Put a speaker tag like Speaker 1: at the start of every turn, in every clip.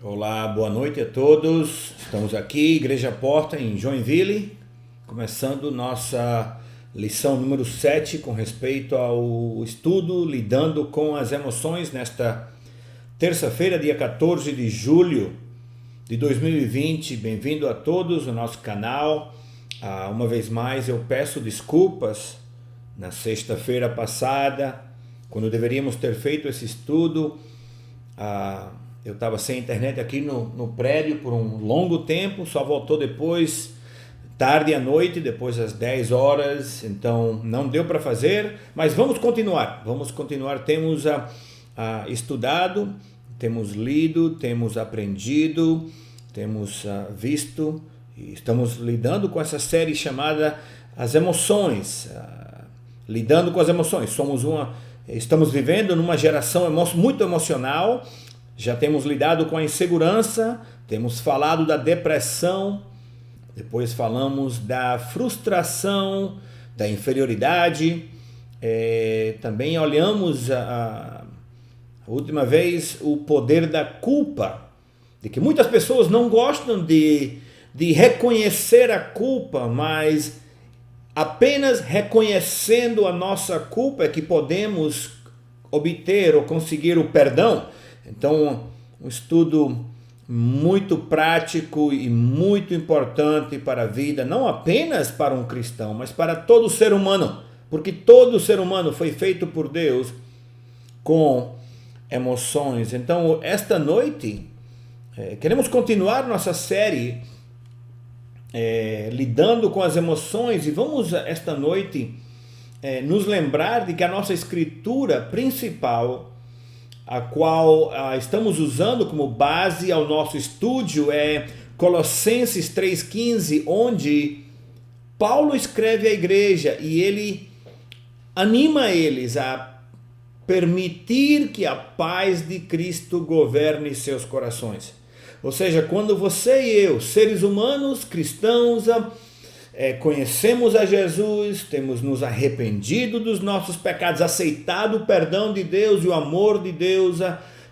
Speaker 1: Olá, boa noite a todos. Estamos aqui, Igreja Porta, em Joinville, começando nossa lição número 7 com respeito ao estudo Lidando com as Emoções, nesta terça-feira, dia 14 de julho de 2020. Bem-vindo a todos no nosso canal. Uma vez mais eu peço desculpas na sexta-feira passada, quando deveríamos ter feito esse estudo. Eu estava sem internet aqui no prédio por um longo tempo, só voltou depois, tarde à noite, depois das 10 horas, então não deu para fazer, mas vamos continuar, temos estudado, temos lido, temos aprendido, temos visto, e estamos lidando com essa série chamada As Emoções, lidando com as emoções. Estamos vivendo numa geração muito emocional. Já temos lidado com a insegurança, temos falado da depressão, depois falamos da frustração, da inferioridade, também olhamos a última vez o poder da culpa, de que muitas pessoas não gostam de reconhecer a culpa, mas apenas reconhecendo a nossa culpa é que podemos obter ou conseguir o perdão. Então, um estudo muito prático e muito importante para a vida, não apenas para um cristão, mas para todo ser humano, porque todo ser humano foi feito por Deus com emoções. Então, esta noite, queremos continuar nossa série lidando com as emoções, e vamos esta noite nos lembrar de que a nossa escritura principal, a qual estamos usando como base ao nosso estudo, é Colossenses 3,15, onde Paulo escreve à igreja e ele anima eles a permitir que a paz de Cristo governe seus corações. Ou seja, quando você e eu, seres humanos, cristãos, conhecemos a Jesus, temos nos arrependido dos nossos pecados, aceitado o perdão de Deus e o amor de Deus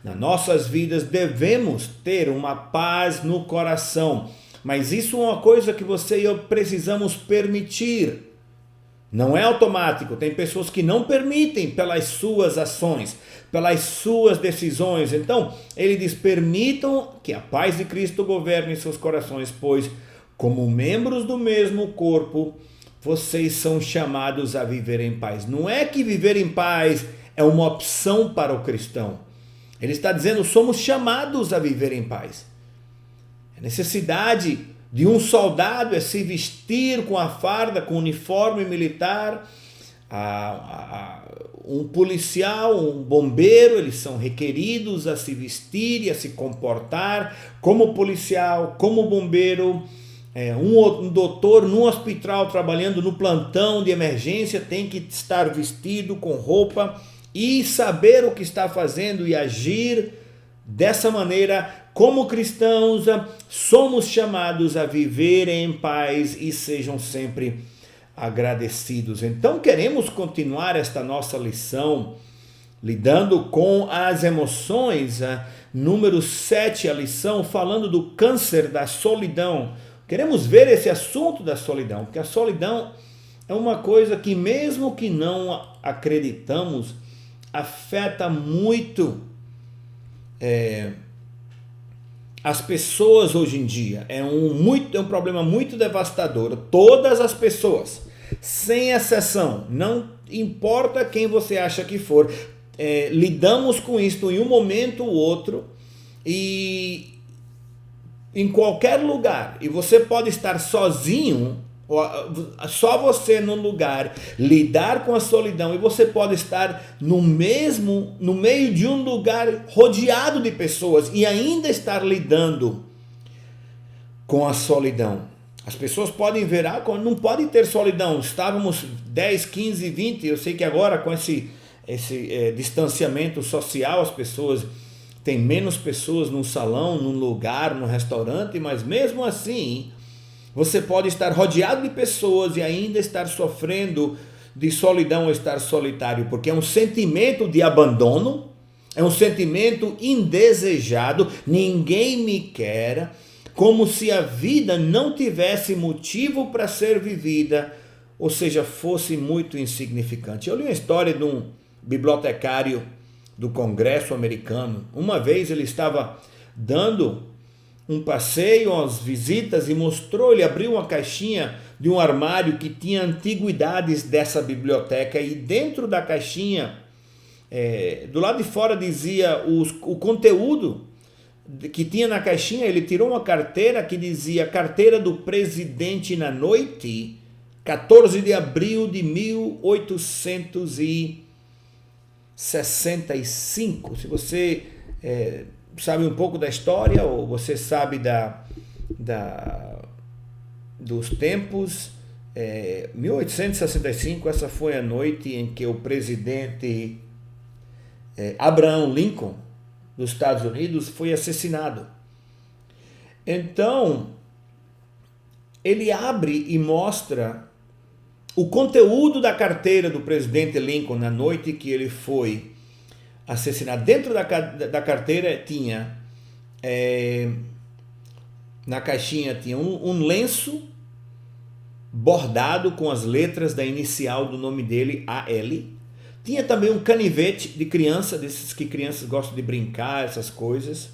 Speaker 1: nas nossas vidas, devemos ter uma paz no coração. Mas isso é uma coisa que você e eu precisamos permitir. Não é automático. Tem pessoas que não permitem pelas suas ações, pelas suas decisões. Então, ele diz: permitam que a paz de Cristo governe seus corações, pois como membros do mesmo corpo, vocês são chamados a viver em paz. Não é que viver em paz é uma opção para o cristão. Ele está dizendo: somos chamados a viver em paz. A necessidade de um soldado é se vestir com a farda, com o uniforme militar. Um policial, um bombeiro, eles são requeridos a se vestir e a se comportar como policial, como bombeiro. Um doutor no hospital trabalhando no plantão de emergência tem que estar vestido com roupa e saber o que está fazendo e agir dessa maneira. Como cristãos, somos chamados a viver em paz e sejam sempre agradecidos. Então, queremos continuar esta nossa lição lidando com as emoções, número 7, a lição falando do câncer da solidão. Queremos ver esse assunto da solidão, porque a solidão é uma coisa que, mesmo que não acreditamos, afeta muito as pessoas hoje em dia. É um problema muito devastador. Todas as pessoas, sem exceção, não importa quem você acha que for, lidamos com isso em um momento ou outro, e em qualquer lugar, e você pode estar sozinho, só você num lugar, lidar com a solidão, e você pode estar no meio de um lugar rodeado de pessoas e ainda estar lidando com a solidão. As pessoas podem ver, não pode ter solidão, estávamos 10, 15, 20, eu sei que agora com esse distanciamento social, as pessoas tem menos pessoas num salão, num lugar, num restaurante, mas mesmo assim, você pode estar rodeado de pessoas e ainda estar sofrendo de solidão ou estar solitário, porque é um sentimento de abandono, É um sentimento indesejado, ninguém me quer, como se a vida não tivesse motivo para ser vivida, ou seja, fosse muito insignificante. Eu li uma história de um bibliotecário do Congresso americano. Uma vez ele estava dando um passeio às visitas e mostrou, ele abriu uma caixinha de um armário que tinha antiguidades dessa biblioteca e dentro da caixinha, do lado de fora dizia o conteúdo que tinha na caixinha. Ele tirou uma carteira que dizia carteira do presidente na noite, 14 de abril de 1865. Se você sabe um pouco da história, ou você sabe dos tempos, 1865, essa foi a noite em que o presidente Abraham Lincoln, dos Estados Unidos, foi assassinado. Então, ele abre e mostra o conteúdo da carteira do presidente Lincoln na noite que ele foi assassinado. Dentro da carteira tinha, na caixinha tinha um lenço bordado com as letras da inicial do nome dele, A.L. Tinha também um canivete de criança, desses que crianças gostam de brincar, essas coisas.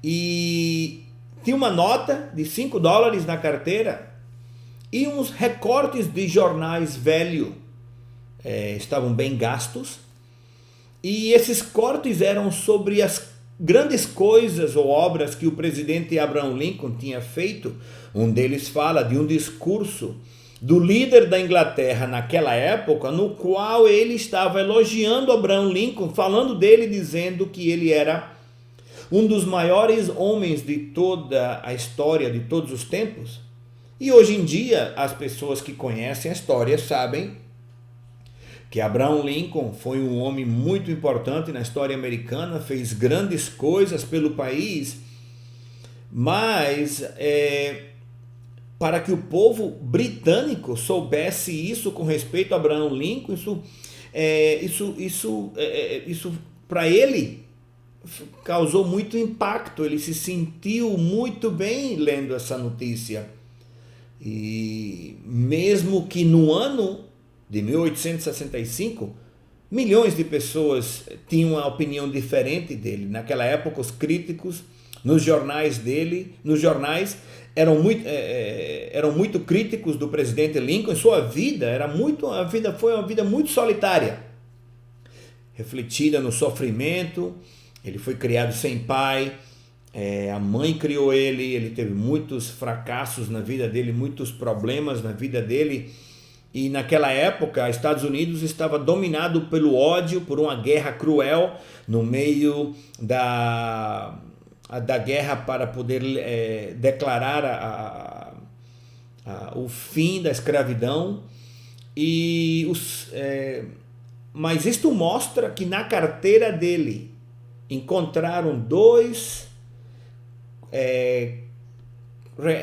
Speaker 1: E tinha uma nota de $5 na carteira e uns recortes de jornais velhos. Estavam bem gastos. E esses cortes eram sobre as grandes coisas ou obras que o presidente Abraham Lincoln tinha feito. Um deles fala de um discurso do líder da Inglaterra naquela época, no qual ele estava elogiando Abraham Lincoln, falando dele, dizendo que ele era um dos maiores homens de toda a história, de todos os tempos. E hoje em dia, as pessoas que conhecem a história sabem que Abraham Lincoln foi um homem muito importante na história americana, fez grandes coisas pelo país, mas para que o povo britânico soubesse isso com respeito a Abraham Lincoln, isso para ele causou muito impacto. Ele se sentiu muito bem lendo essa notícia. E mesmo que no ano de 1865, milhões de pessoas tinham uma opinião diferente dele. Naquela época, os críticos nos jornais eram muito críticos do presidente Lincoln. Sua vida foi uma vida muito solitária, refletida no sofrimento. Ele foi criado sem pai, a mãe criou ele teve muitos fracassos na vida dele, muitos problemas na vida dele. E naquela época, os Estados Unidos estava dominado pelo ódio, por uma guerra cruel, no meio da guerra para poder declarar o fim da escravidão. Mas isto mostra que na carteira dele encontraram dois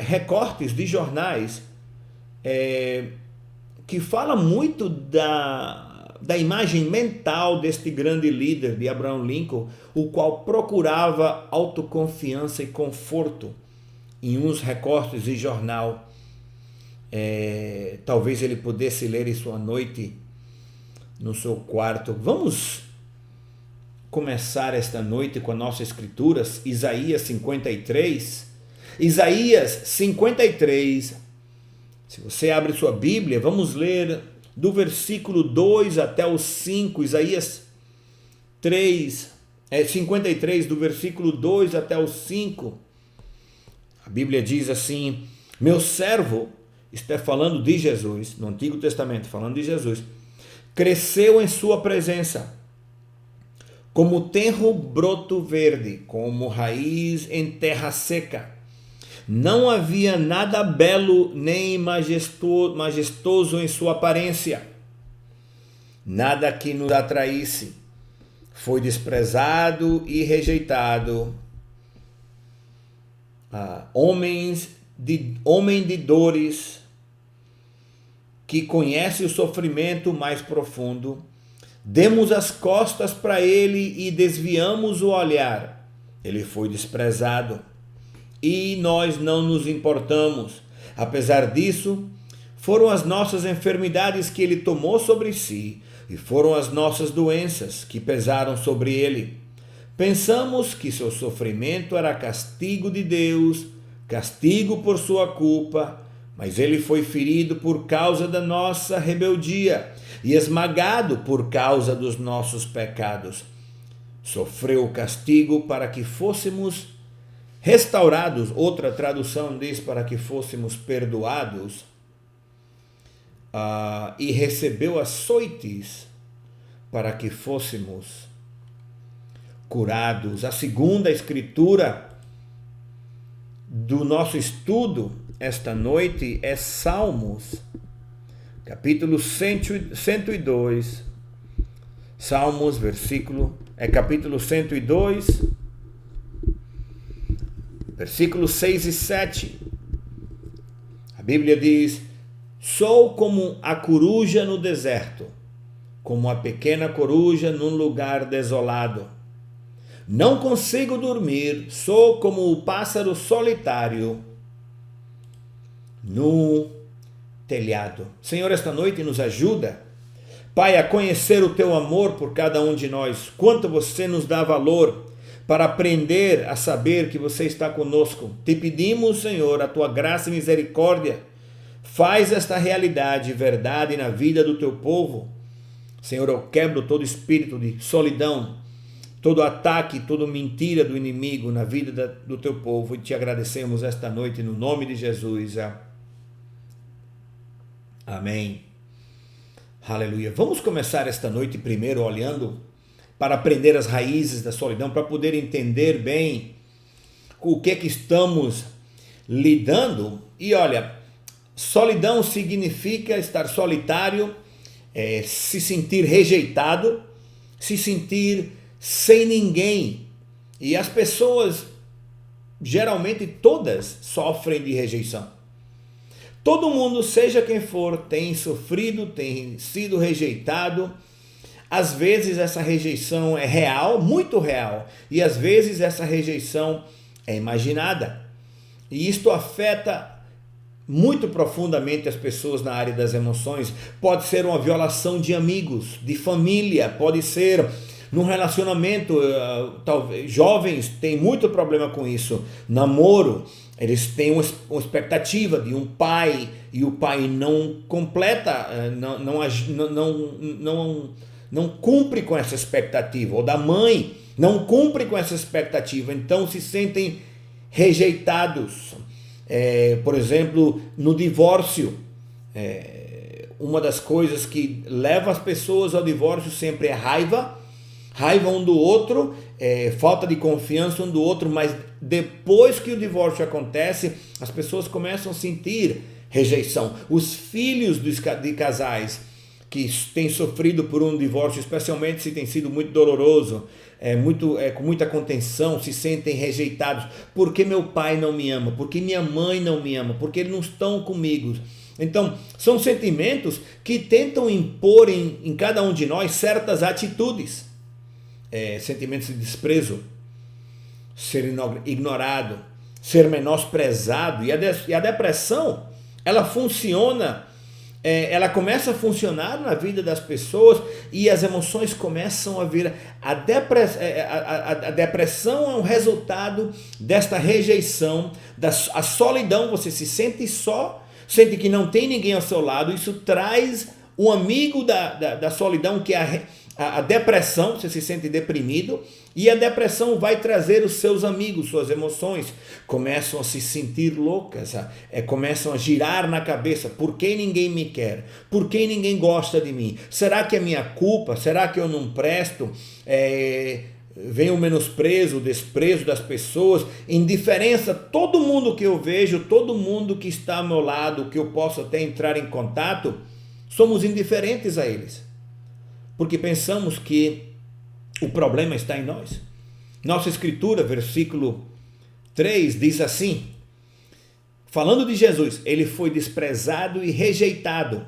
Speaker 1: recortes de jornais que fala muito da imagem mental deste grande líder de Abraham Lincoln, o qual procurava autoconfiança e conforto em uns recortes de jornal. Talvez ele pudesse ler isso à noite no seu quarto. Vamos começar esta noite com a nossa escritura, Isaías 53. Isaías 53. Se você abre sua Bíblia, vamos ler do versículo 2 até o 5, Isaías 53, do versículo 2 até o 5. A Bíblia diz assim: meu servo, está falando de Jesus, no Antigo Testamento, falando de Jesus, cresceu em sua presença, como tenro broto verde, como raiz em terra seca. Não havia nada belo nem majestoso em sua aparência, nada que nos atraísse. Foi desprezado e rejeitado, homem de dores, que conhece o sofrimento mais profundo. Demos as costas para ele e desviamos o olhar. Ele foi desprezado e nós não nos importamos. Apesar disso, foram as nossas enfermidades que ele tomou sobre si e foram as nossas doenças que pesaram sobre ele. Pensamos que seu sofrimento era castigo de Deus, castigo por sua culpa, mas ele foi ferido por causa da nossa rebeldia e esmagado por causa dos nossos pecados. Sofreu o castigo para que fôssemos restaurados. Outra tradução diz para que fôssemos perdoados. E recebeu açoites para que fôssemos curados. A segunda escritura do nosso estudo esta noite é Salmos, capítulo 102. Salmos, capítulo 102, versículos 6 e 7. A Bíblia diz: sou como a coruja no deserto, como a pequena coruja num lugar desolado. Não consigo dormir, sou como o pássaro solitário no telhado. Senhor, esta noite nos ajuda, Pai, a conhecer o Teu amor por cada um de nós. Quanto Você nos dá valor para aprender a saber que Você está conosco. Te pedimos, Senhor, a Tua graça e misericórdia. Faz esta realidade verdade na vida do Teu povo. Senhor, eu quebro todo espírito de solidão, todo ataque, toda mentira do inimigo na vida do Teu povo. E Te agradecemos esta noite no nome de Jesus. Amém. Aleluia. Vamos começar esta noite primeiro olhando para aprender as raízes da solidão, para poder entender bem com o que é que estamos lidando. E olha, solidão significa estar solitário, se sentir rejeitado, se sentir sem ninguém. E as pessoas, geralmente todas, sofrem de rejeição. Todo mundo, seja quem for, tem sofrido, tem sido rejeitado. Às vezes essa rejeição é real, muito real, e às vezes essa rejeição é imaginada. E isto afeta muito profundamente as pessoas na área das emoções. Pode ser uma violação de amigos, de família, pode ser num relacionamento. Talvez jovens têm muito problema com isso. Namoro, eles têm uma expectativa de um pai e o pai não completa, não cumpre com essa expectativa, ou da mãe não cumpre com essa expectativa, então se sentem rejeitados. Por exemplo, no divórcio, uma das coisas que leva as pessoas ao divórcio sempre é raiva um do outro, falta de confiança um do outro, mas depois que o divórcio acontece, as pessoas começam a sentir rejeição. Os filhos de casais que têm sofrido por um divórcio, especialmente se tem sido muito doloroso, com muita contenção, se sentem rejeitados. Por que meu pai não me ama? Por que minha mãe não me ama? Por que eles não estão comigo? Então, são sentimentos que tentam impor em cada um de nós certas atitudes. Sentimentos de desprezo, ser ignorado, ser menosprezado. E a depressão, ela funciona, ela começa a funcionar na vida das pessoas e as emoções começam a vir. A depressão é um resultado desta rejeição, a solidão. Você se sente só, sente que não tem ninguém ao seu lado. Isso traz um amigo da solidão, que é a depressão. Você se sente deprimido e a depressão vai trazer os seus amigos, suas emoções começam a se sentir loucas, começam a girar na cabeça. Por que ninguém me quer? Por que ninguém gosta de mim? Será que é minha culpa? Será que eu não presto? Vem o menosprezo, o desprezo das pessoas, indiferença. Todo mundo que eu vejo, todo mundo que está ao meu lado, que eu posso até entrar em contato, somos indiferentes a eles, porque pensamos que o problema está em nós. Nossa escritura, versículo 3, diz assim, falando de Jesus: ele foi desprezado e rejeitado,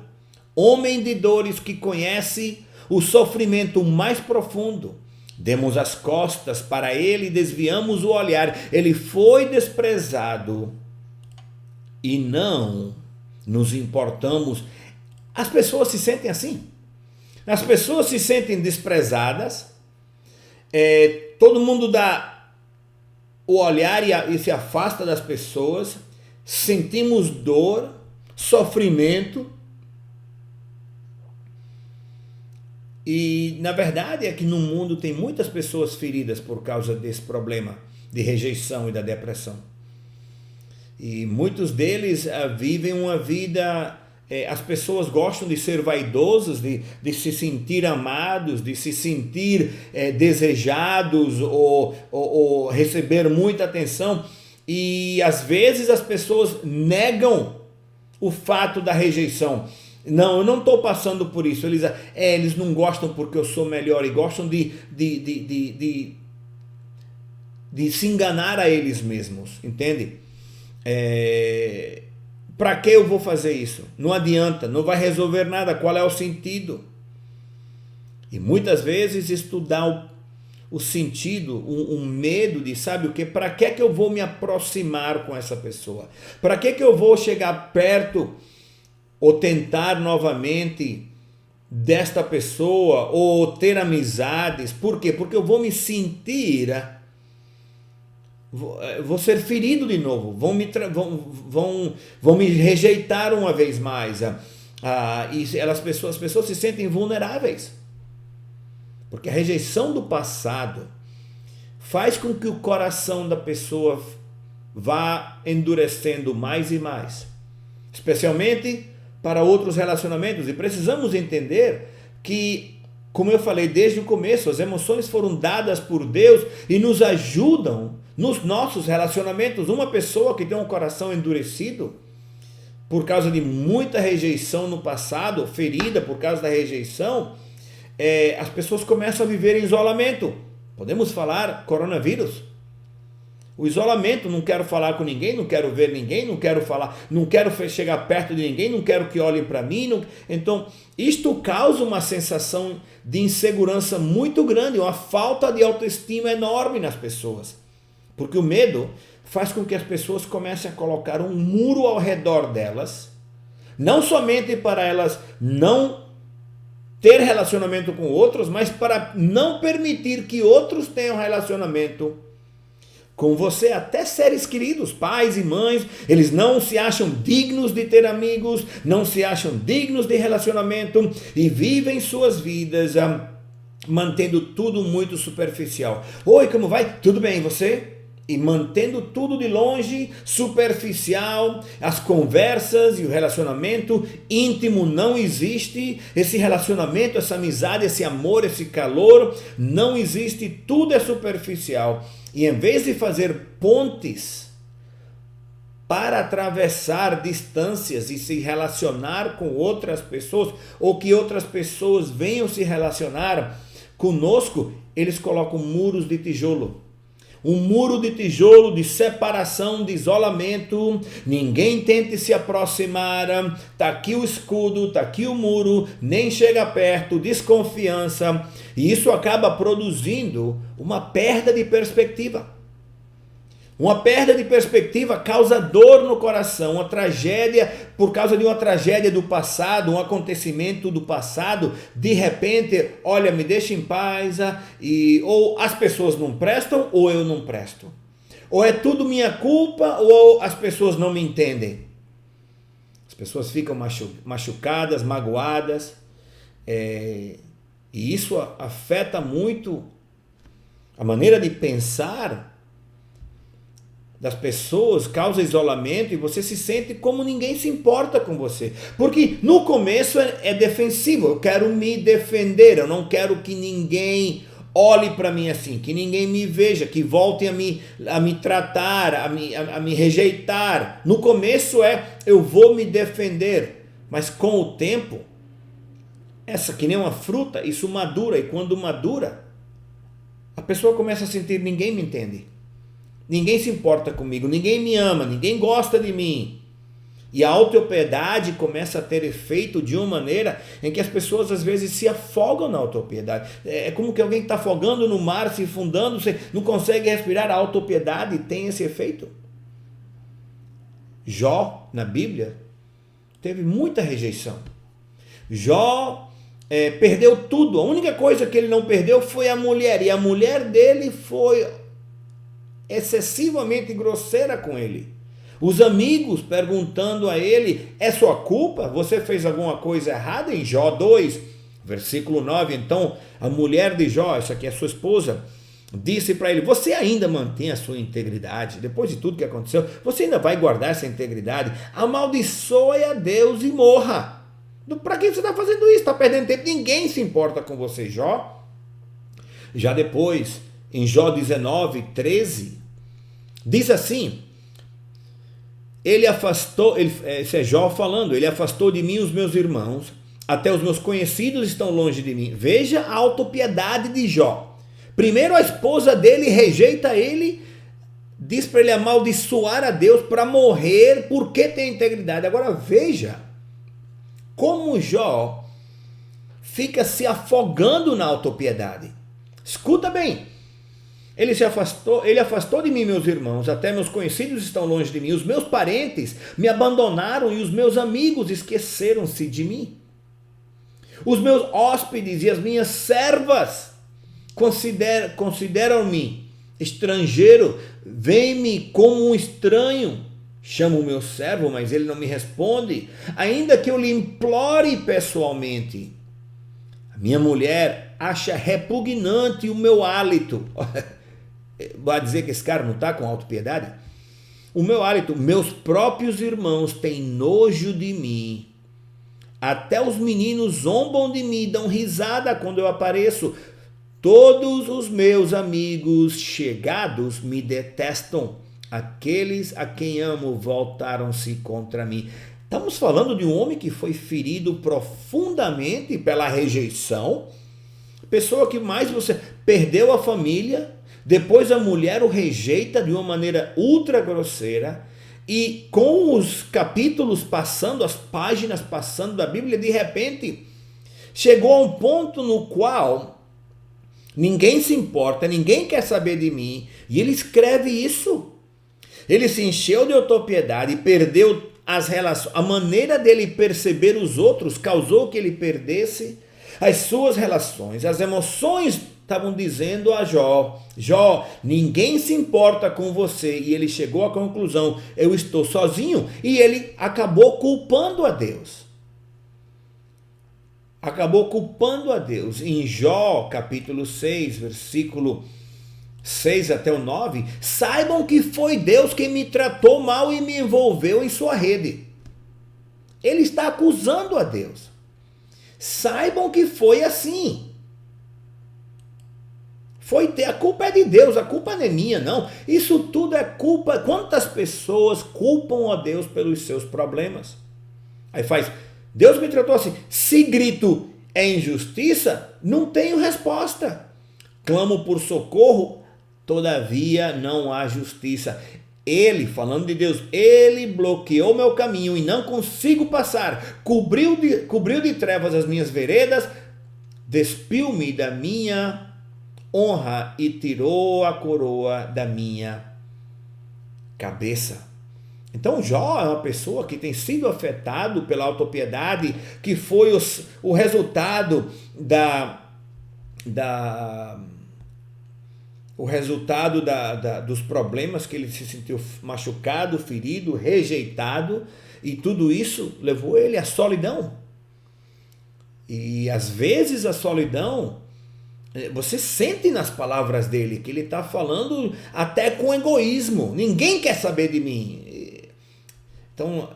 Speaker 1: homem de dores, que conhece o sofrimento mais profundo. Demos as costas para ele e desviamos o olhar. Ele foi desprezado e não nos importamos. As pessoas se sentem assim. As pessoas se sentem desprezadas. Todo mundo dá o olhar e se afasta das pessoas. Sentimos dor, sofrimento. E na verdade é que no mundo tem muitas pessoas feridas por causa desse problema de rejeição e da depressão. E muitos deles vivem uma vida... as pessoas gostam de ser vaidosas, de se sentir amados, de se sentir desejados ou receber muita atenção. E às vezes as pessoas negam o fato da rejeição. Não, eu não estou passando por isso. Eles não gostam porque eu sou melhor e gostam de se enganar a eles mesmos, entende? Para que eu vou fazer isso? Não adianta, não vai resolver nada. Qual é o sentido? E muitas vezes estudar o sentido, um medo de, sabe o que? Para que eu vou me aproximar com essa pessoa? Para que eu vou chegar perto ou tentar novamente desta pessoa ou ter amizades? Por quê? Porque eu vou me sentir... Vou ser ferido de novo, vão me rejeitar uma vez mais. E as pessoas se sentem vulneráveis. Porque a rejeição do passado faz com que o coração da pessoa vá endurecendo mais e mais. Especialmente para outros relacionamentos. E precisamos entender que, como eu falei desde o começo, as emoções foram dadas por Deus e nos ajudam nos nossos relacionamentos. Uma pessoa que tem um coração endurecido por causa de muita rejeição no passado, ferida por causa da rejeição, as pessoas começam a viver em isolamento. Podemos falar coronavírus. O isolamento, não quero falar com ninguém, não quero ver ninguém, não quero chegar perto de ninguém, não quero que olhem para mim. Então, isto causa uma sensação de insegurança muito grande, uma falta de autoestima enorme nas pessoas. Porque o medo faz com que as pessoas comecem a colocar um muro ao redor delas, não somente para elas não ter relacionamento com outros, mas para não permitir que outros tenham relacionamento com você. Até seres queridos, pais e mães, eles não se acham dignos de ter amigos, não se acham dignos de relacionamento e vivem suas vidas mantendo tudo muito superficial. Oi, como vai? Tudo bem, e você? E mantendo tudo de longe, superficial, as conversas e o relacionamento íntimo não existe, esse relacionamento, essa amizade, esse amor, esse calor, não existe, tudo é superficial. E em vez de fazer pontes para atravessar distâncias e se relacionar com outras pessoas, ou que outras pessoas venham se relacionar conosco, eles colocam muros de tijolo. Um muro de tijolo de separação, de isolamento. Ninguém tente se aproximar. Está aqui o escudo, está aqui o muro. Nem chega perto, desconfiança. E isso acaba produzindo uma perda de perspectiva. Uma perda de perspectiva causa dor no coração, uma tragédia, por causa de uma tragédia do passado, um acontecimento do passado, de repente, olha, me deixa em paz, ou as pessoas não prestam, ou eu não presto. Ou é tudo minha culpa, ou as pessoas não me entendem. As pessoas ficam machucadas, magoadas, e isso afeta muito a maneira de pensar das pessoas, causa isolamento e você se sente como ninguém se importa com você. Porque no começo é defensivo, eu quero me defender, eu não quero que ninguém olhe para mim assim, que ninguém me veja, que voltem a me tratar, a me rejeitar. No começo eu vou me defender, mas com o tempo, que nem uma fruta, isso madura, e quando madura, a pessoa começa a sentir, ninguém me entende. Ninguém se importa comigo, ninguém me ama, ninguém gosta de mim. E a autopiedade começa a ter efeito de uma maneira em que as pessoas às vezes se afogam na autopiedade. É como que alguém está afogando no mar, se afundando, você não consegue respirar. A autopiedade tem esse efeito. Jó, na Bíblia, teve muita rejeição. Jó perdeu tudo. A única coisa que ele não perdeu foi a mulher. E a mulher dele foi excessivamente grosseira com ele. Os amigos perguntando a ele, é sua culpa? Você fez alguma coisa errada? Em Jó 2, versículo 9, então a mulher de Jó, essa aqui é sua esposa, disse para ele, você ainda mantém a sua integridade? Depois de tudo que aconteceu, você ainda vai guardar essa integridade? Amaldiçoe a Deus e morra. Para que você está fazendo isso? Está perdendo tempo, ninguém se importa com você, Jó. Já depois, em Jó 19, 13, diz assim, esse é Jó falando, ele afastou de mim os meus irmãos, até os meus conhecidos estão longe de mim. Veja a autopiedade de Jó. Primeiro a esposa dele rejeita ele, diz para ele amaldiçoar a Deus para morrer porque tem integridade. Agora veja como Jó fica se afogando na autopiedade. Escuta bem. Ele afastou de mim meus irmãos, até meus conhecidos estão longe de mim, os meus parentes me abandonaram e os meus amigos esqueceram-se de mim. Os meus hóspedes e as minhas servas consideram-me estrangeiro, veem-me como um estranho. Chamo o meu servo, mas ele não me responde, ainda que eu lhe implore pessoalmente. A minha mulher acha repugnante o meu hálito. Vai dizer que esse cara não está com autopiedade? O meu hálito, meus próprios irmãos têm nojo de mim. Até os meninos zombam de mim, dão risada quando eu apareço. Todos os meus amigos chegados me detestam. Aqueles a quem amo voltaram-se contra mim. Estamos falando de um homem que foi ferido profundamente pela rejeição. Pessoa que mais você perdeu a família, depois a mulher o rejeita de uma maneira ultra grosseira, e com os capítulos passando, as páginas passando da Bíblia, de repente chegou a um ponto no qual ninguém se importa, ninguém quer saber de mim, e ele escreve isso. Ele se encheu de autopiedade, perdeu as relações, a maneira dele perceber os outros causou que ele perdesse as suas relações. As emoções estavam dizendo a Jó, Jó, ninguém se importa com você. E ele chegou à conclusão, eu estou sozinho. E ele acabou culpando a Deus. Acabou culpando a Deus. Em Jó, capítulo 6, versículo 6 até o 9, saibam que foi Deus quem me tratou mal e me envolveu em sua rede. Ele está acusando a Deus. Saibam que foi assim. A culpa é de Deus, a culpa não é minha, não. Isso tudo é culpa. Quantas pessoas culpam a Deus pelos seus problemas? Aí faz, Deus me tratou assim. Se grito é injustiça, não tenho resposta. Clamo por socorro, todavia não há justiça. Ele, falando de Deus, ele bloqueou meu caminho e não consigo passar. Cobriu de trevas as minhas veredas, despiu-me da minha honra e tirou a coroa da minha cabeça. Então Jó é uma pessoa que tem sido afetado pela autopiedade, que foi o resultado dos problemas que ele se sentiu machucado, ferido, rejeitado, e tudo isso levou ele à solidão. E às vezes a solidão, você sente nas palavras dele que ele está falando até com egoísmo. Ninguém quer saber de mim. Então,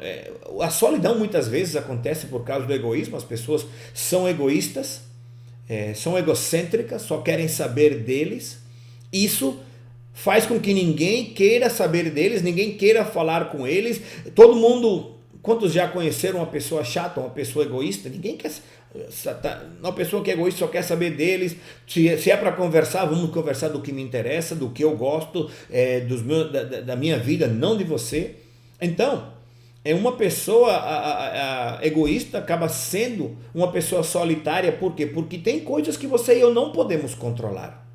Speaker 1: a solidão muitas vezes acontece por causa do egoísmo. As pessoas são egoístas, são egocêntricas, só querem saber deles. Isso faz com que ninguém queira saber deles, ninguém queira falar com eles. Todo mundo, quantos já conheceram uma pessoa chata, uma pessoa egoísta? Ninguém quer. Uma pessoa que é egoísta só quer saber deles. Se é para conversar, vamos conversar do que me interessa, do que eu gosto, da minha vida, não de você. Então, uma pessoa egoísta acaba sendo uma pessoa solitária. Por quê? Porque tem coisas que você e eu não podemos controlar.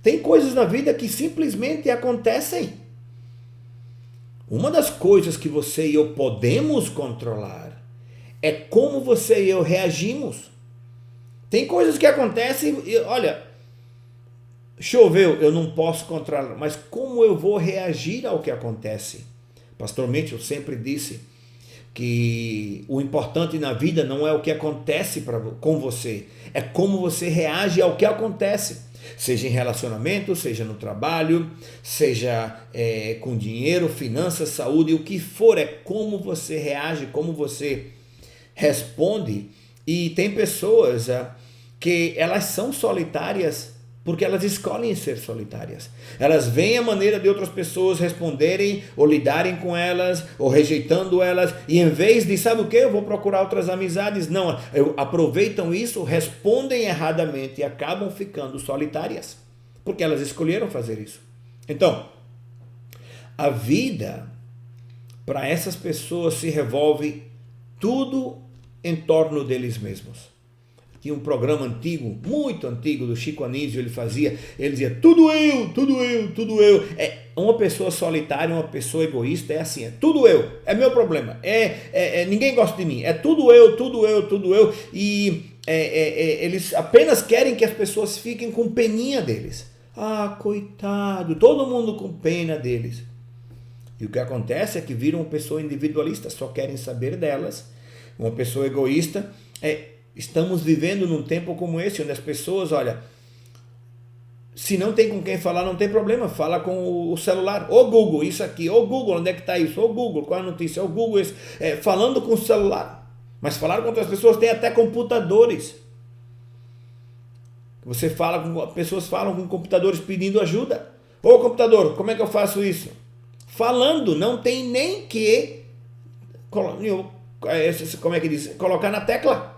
Speaker 1: Tem coisas na vida que simplesmente acontecem. Uma das coisas que você e eu podemos controlar é como você e eu reagimos. Tem coisas que acontecem e, olha, choveu, eu não posso controlar, mas como eu vou reagir ao que acontece? Pastor Mitchell sempre disse que o importante na vida não é o que acontece com você, é como você reage ao que acontece. Seja em relacionamento, seja no trabalho, seja com dinheiro, finanças, saúde, o que for, é como você reage, como você responde. E tem pessoas que elas são solitárias porque elas escolhem ser solitárias. Elas veem a maneira de outras pessoas responderem ou lidarem com elas ou rejeitando elas, e em vez de, sabe o que, eu vou procurar outras amizades, não, aproveitam isso, respondem erradamente e acabam ficando solitárias, porque elas escolheram fazer isso. Então, a vida para essas pessoas se revolve tudo em torno deles mesmos. Tinha um programa antigo, muito antigo, do Chico Anísio, ele dizia, tudo eu, tudo eu, tudo eu. Uma pessoa solitária, uma pessoa egoísta é assim, é tudo eu, é meu problema, ninguém gosta de mim, é tudo eu, tudo eu, tudo eu. E eles apenas querem que as pessoas fiquem com peninha deles. Ah, coitado, todo mundo com pena deles. E o que acontece é que viram uma pessoa individualista, só querem saber delas. Uma pessoa egoísta. Estamos vivendo num tempo como esse, onde as pessoas, olha, se não tem com quem falar, não tem problema, fala com o celular. Ô Google, isso aqui, ô Google, onde é que está isso? Ô Google, qual é a notícia? Ô Google, isso. Falando com o celular. Mas falar com outras pessoas, tem até computadores. Pessoas falam com computadores pedindo ajuda. Ô computador, como é que eu faço isso? Falando, não tem nem que, como é que diz? Colocar na tecla.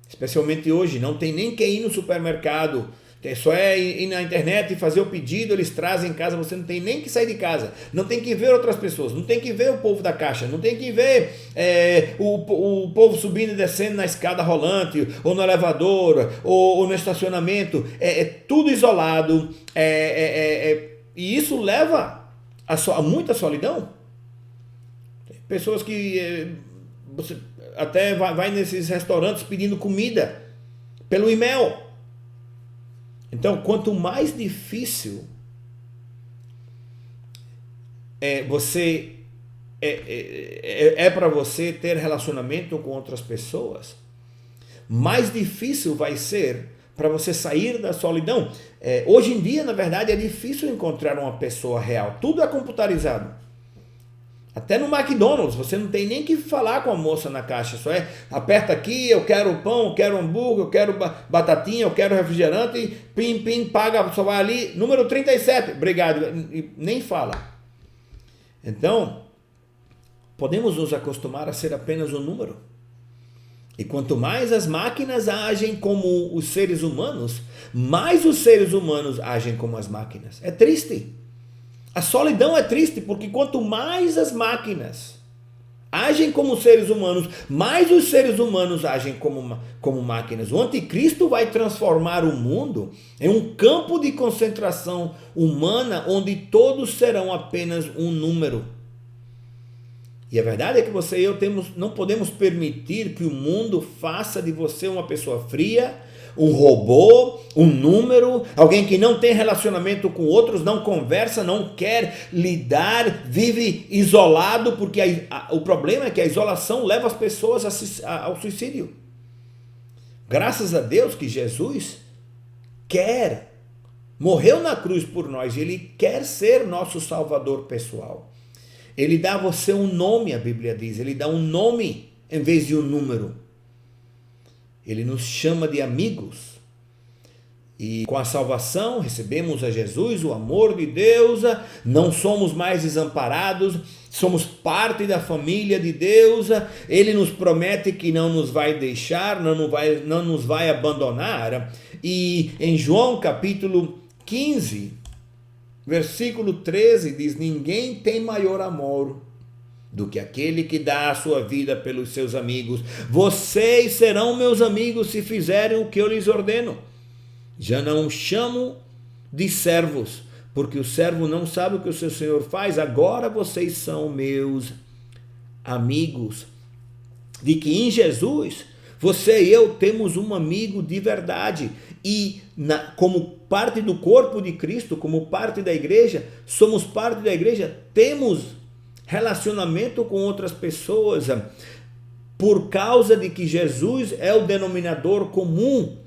Speaker 1: Especialmente hoje, não tem nem que ir no supermercado, só ir na internet e fazer o pedido, eles trazem em casa, você não tem nem que sair de casa, não tem que ver outras pessoas, não tem que ver o povo da caixa, não tem que ver o povo subindo e descendo na escada rolante, ou no elevador, ou no estacionamento, tudo isolado, e isso leva a muita solidão. Tem pessoas que você até vai nesses restaurantes pedindo comida pelo e-mail. Então, quanto mais difícil para você ter relacionamento com outras pessoas, mais difícil vai ser para você sair da solidão. Hoje em dia, na verdade, é difícil encontrar uma pessoa real. Tudo é computarizado. Até no McDonald's, você não tem nem que falar com a moça na caixa, só aperta aqui, eu quero pão, eu quero hambúrguer, eu quero batatinha, eu quero refrigerante, pim, paga, só vai ali, número 37, obrigado, e nem fala. Então, podemos nos acostumar a ser apenas um número. E quanto mais as máquinas agem como os seres humanos, mais os seres humanos agem como as máquinas. É triste. A solidão é triste, porque quanto mais as máquinas agem como seres humanos, mais os seres humanos agem como máquinas. O anticristo vai transformar o mundo em um campo de concentração humana, onde todos serão apenas um número. E a verdade é que você e eu não podemos permitir que o mundo faça de você uma pessoa fria, um robô, um número, alguém que não tem relacionamento com outros, não conversa, não quer lidar, vive isolado, porque o problema é que a isolação leva as pessoas ao suicídio. Graças a Deus que Jesus morreu na cruz por nós, ele quer ser nosso salvador pessoal. Ele dá a você um nome, a Bíblia diz, ele dá um nome em vez de um número. Ele nos chama de amigos. E com a salvação recebemos a Jesus, o amor de Deus, não somos mais desamparados, somos parte da família de Deus. Ele nos promete que não nos vai deixar, não nos vai abandonar. E em João capítulo 15, versículo 13 diz: ninguém tem maior amor do que aquele que dá a sua vida pelos seus amigos. Vocês serão meus amigos se fizerem o que eu lhes ordeno. Já não chamo de servos, porque o servo não sabe o que o seu senhor faz. Agora vocês são meus amigos. De que em Jesus, você e eu temos um amigo de verdade. E como parte do corpo de Cristo, como parte da igreja, somos parte da igreja, temos relacionamento com outras pessoas, por causa de que Jesus é o denominador comum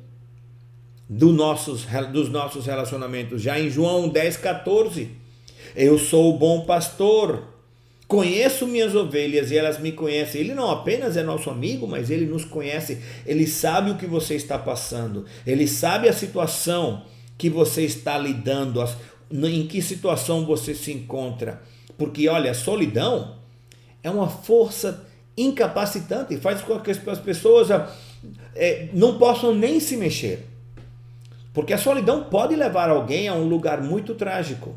Speaker 1: dos nossos relacionamentos. Já em João 10,14, eu sou o bom pastor, conheço minhas ovelhas e elas me conhecem. Ele não apenas é nosso amigo, mas ele nos conhece. Ele sabe o que você está passando, ele sabe a situação que você está lidando, em que situação você se encontra. Porque, olha, a solidão é uma força incapacitante, faz com que as pessoas não possam nem se mexer. Porque a solidão pode levar alguém a um lugar muito trágico.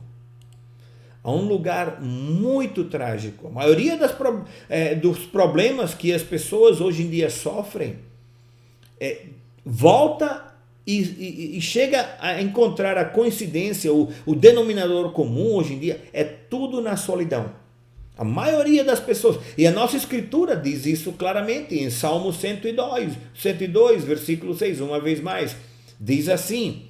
Speaker 1: A um lugar muito trágico. A maioria dos problemas que as pessoas hoje em dia sofrem volta e chega a encontrar a coincidência, o denominador comum hoje em dia é tudo na solidão. A maioria das pessoas, e a nossa escritura diz isso claramente em Salmo 102, versículo 6, uma vez mais, diz assim: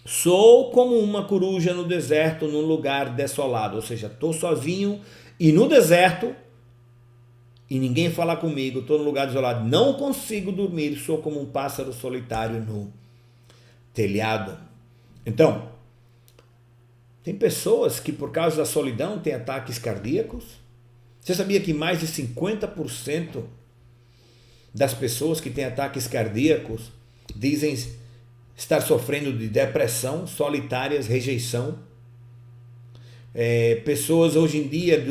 Speaker 1: sou como uma coruja no deserto, num lugar desolado. Ou seja, estou sozinho e no deserto, e ninguém fala comigo, estou no lugar desolado, não consigo dormir, sou como um pássaro solitário no telhado. Então, tem pessoas que por causa da solidão têm ataques cardíacos. Você sabia que mais de 50% das pessoas que têm ataques cardíacos dizem estar sofrendo de depressão, solitárias, rejeição? Pessoas hoje em dia,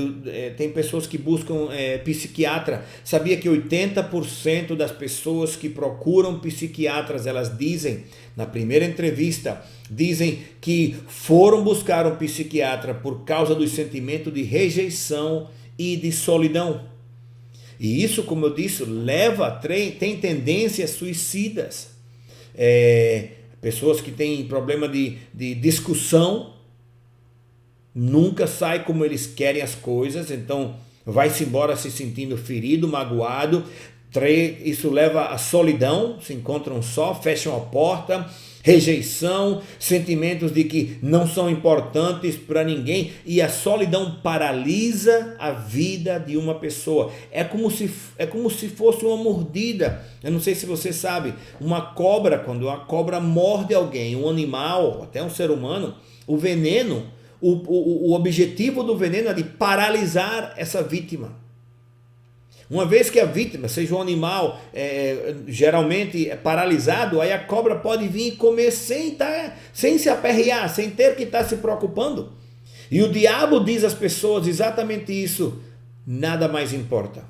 Speaker 1: tem pessoas que buscam psiquiatra. Sabia que 80% das pessoas que procuram psiquiatras, elas dizem, na primeira entrevista, dizem que foram buscar um psiquiatra por causa do sentimento de rejeição e de solidão. E isso, como eu disse, tem tendências suicidas. Pessoas que têm problema de discussão, nunca sai como eles querem as coisas, então vai-se embora se sentindo ferido, magoado. Isso leva à solidão, se encontram só, fecham a porta, rejeição, sentimentos de que não são importantes para ninguém, e a solidão paralisa a vida de uma pessoa. É como se fosse uma mordida. Eu não sei se você sabe, uma cobra, quando uma cobra morde alguém, um animal, até um ser humano, o veneno, o objetivo do veneno é de paralisar essa vítima. Uma vez que a vítima, seja um animal, geralmente é paralisado, aí a cobra pode vir e comer sem se aperrear, sem ter que estar se preocupando. E o diabo diz às pessoas exatamente isso: nada mais importa.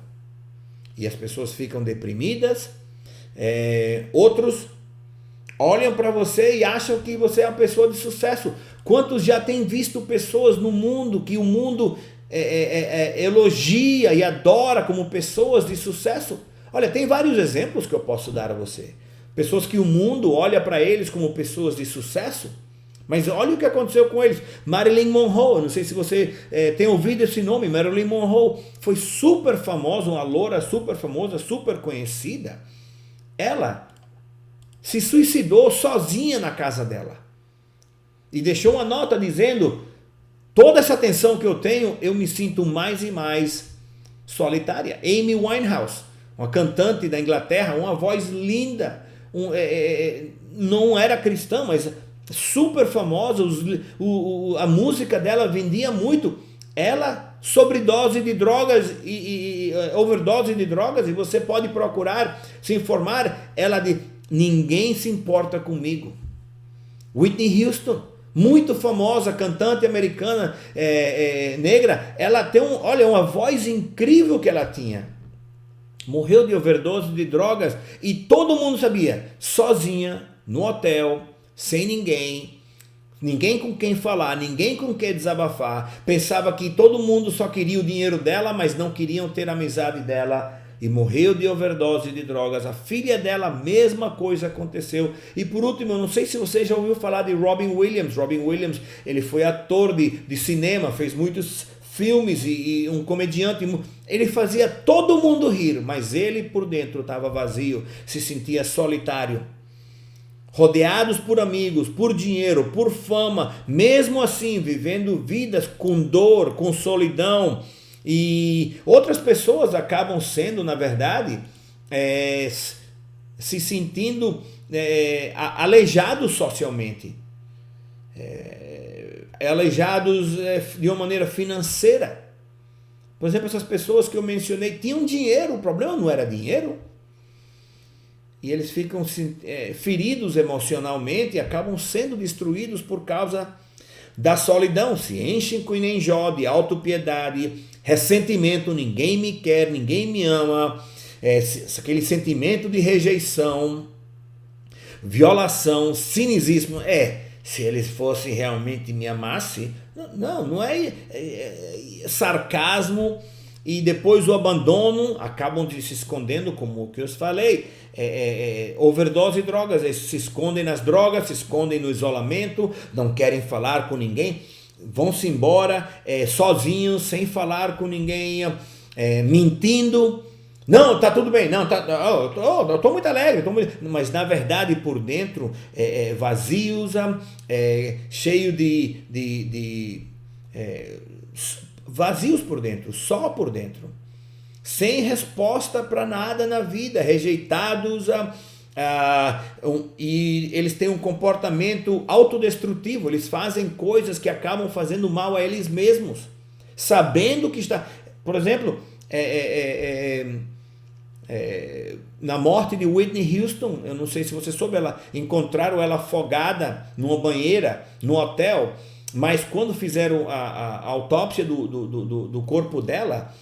Speaker 1: E as pessoas ficam deprimidas. Outros olham para você e acham que você é uma pessoa de sucesso. Quantos já têm visto pessoas no mundo que o mundo elogia e adora como pessoas de sucesso? Olha, tem vários exemplos que eu posso dar a você. Pessoas que o mundo olha para eles como pessoas de sucesso, mas olha o que aconteceu com eles. Marilyn Monroe, não sei se você tem ouvido esse nome. Marilyn Monroe foi super famosa, uma loura super famosa, super conhecida. Ela se suicidou sozinha na casa dela e deixou uma nota dizendo: toda essa atenção que eu tenho, eu me sinto mais e mais solitária. Amy Winehouse, uma cantante da Inglaterra, uma voz linda, não era cristã, mas super famosa, a música dela vendia muito. Ela, sobredose de drogas e overdose de drogas, e você pode procurar, se informar, ela diz: ninguém se importa comigo. Whitney Houston, muito famosa, cantante americana, negra, ela tem uma voz incrível que ela tinha. Morreu de overdose de drogas e todo mundo sabia, sozinha, no hotel, sem ninguém, ninguém com quem falar, ninguém com quem desabafar, pensava que todo mundo só queria o dinheiro dela, mas não queriam ter a amizade dela, e morreu de overdose de drogas. A filha dela, a mesma coisa aconteceu. E por último, eu não sei se você já ouviu falar de Robin Williams. Robin Williams, ele foi ator de cinema, fez muitos filmes e um comediante. Ele fazia todo mundo rir, mas ele por dentro estava vazio, se sentia solitário. Rodeados por amigos, por dinheiro, por fama, mesmo assim vivendo vidas com dor, com solidão. E outras pessoas acabam sendo, na verdade, se sentindo aleijados socialmente, aleijados de uma maneira financeira. Por exemplo, essas pessoas que eu mencionei tinham dinheiro, o problema não era dinheiro. E eles ficam feridos emocionalmente e acabam sendo destruídos por causa da solidão. Se enchem com Jó de autopiedade, ressentimento, ninguém me quer, ninguém me ama, aquele sentimento de rejeição, violação, cinismo. Se eles fossem realmente me amassem, não é sarcasmo, e depois o abandono, acabam se escondendo, como o que eu falei, overdose de drogas, eles se escondem nas drogas, se escondem no isolamento, não querem falar com ninguém, vão-se embora sozinhos, sem falar com ninguém, mentindo. Não, tá tudo bem, não, eu tô muito alegre, mas na verdade por dentro vazios, cheio de vazios por dentro, só por dentro, sem resposta para nada na vida, rejeitados, e eles têm um comportamento autodestrutivo, eles fazem coisas que acabam fazendo mal a eles mesmos, sabendo que está, por exemplo, na morte de Whitney Houston, eu não sei se você soube, encontraram ela afogada numa banheira, no hotel, mas quando fizeram a autópsia do corpo dela,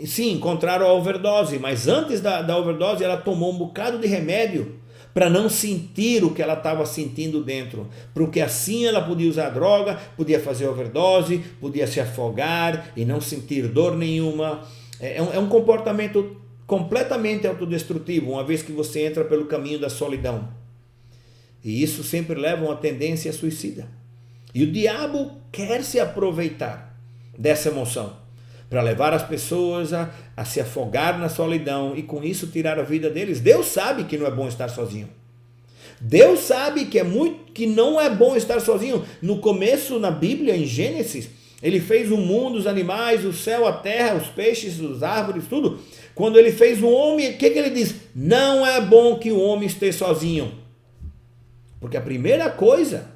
Speaker 1: sim, encontraram a overdose, mas antes da overdose ela tomou um bocado de remédio para não sentir o que ela estava sentindo dentro, porque assim ela podia usar droga, podia fazer overdose, podia se afogar e não sentir dor nenhuma. É um comportamento completamente autodestrutivo, uma vez que você entra pelo caminho da solidão. E isso sempre leva a uma tendência suicida. E o diabo quer se aproveitar dessa emoção para levar as pessoas a se afogar na solidão e com isso tirar a vida deles. Deus sabe que não é bom estar sozinho. Deus sabe que não é bom estar sozinho. No começo, na Bíblia, em Gênesis, ele fez o mundo, os animais, o céu, a terra, os peixes, as árvores, tudo. Quando ele fez o homem, o que ele diz? Não é bom que o homem esteja sozinho. Porque a primeira coisa